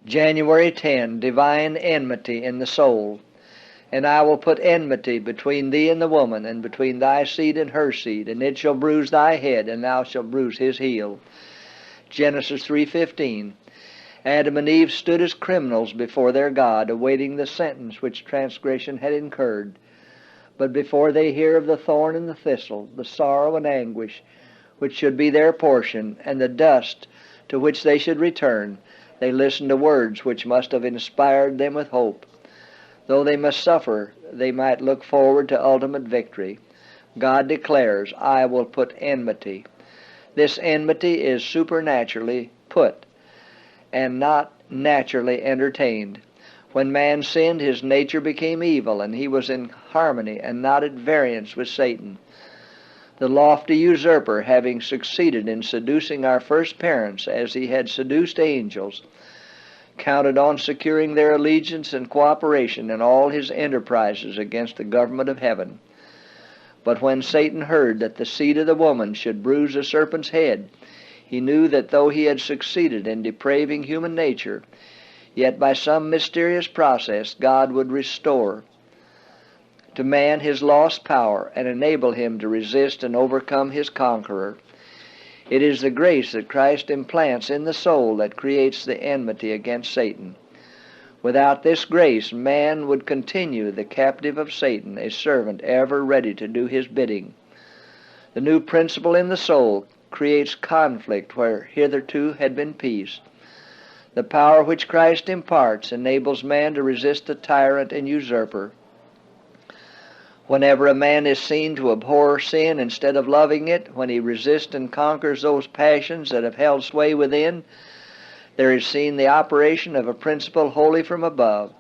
January 10, divine enmity in the soul. And I will put enmity between thee and the woman, and between thy seed and her seed, and it shall bruise thy head, and thou shalt bruise his heel. Genesis 3:15. Adam and Eve stood as criminals before their God, awaiting the sentence which transgression had incurred. But before they hear of the thorn and the thistle, the sorrow and anguish which should be their portion, and the dust to which they should return, they listen to words which must have inspired them with hope. Though they must suffer, they might look forward to ultimate victory. God declares, I will put enmity. This enmity is supernaturally put, and not naturally entertained. When man sinned, his nature became evil, and he was in harmony and not at variance with Satan. The lofty usurper, having succeeded in seducing our first parents as he had seduced angels, counted on securing their allegiance and cooperation in all his enterprises against the government of heaven. But when Satan heard that the seed of the woman should bruise the serpent's head, he knew that though he had succeeded in depraving human nature, yet by some mysterious process God would restore to man his lost power and enable him to resist and overcome his conqueror. It is the grace that Christ implants in the soul that creates the enmity against Satan. Without this grace, man would continue the captive of Satan, a servant ever ready to do his bidding. The new principle in the soul creates conflict where hitherto had been peace. The power which Christ imparts enables man to resist the tyrant and usurper. Whenever a man is seen to abhor sin instead of loving it, when he resists and conquers those passions that have held sway within, there is seen the operation of a principle wholly from above.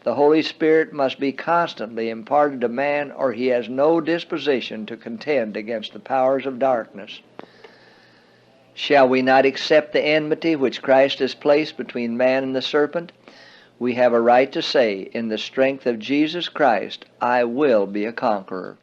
The Holy Spirit must be constantly imparted to man, or he has no disposition to contend against the powers of darkness. Shall we not accept the enmity which Christ has placed between man and the serpent? We have a right to say, in the strength of Jesus Christ, I will be a conqueror.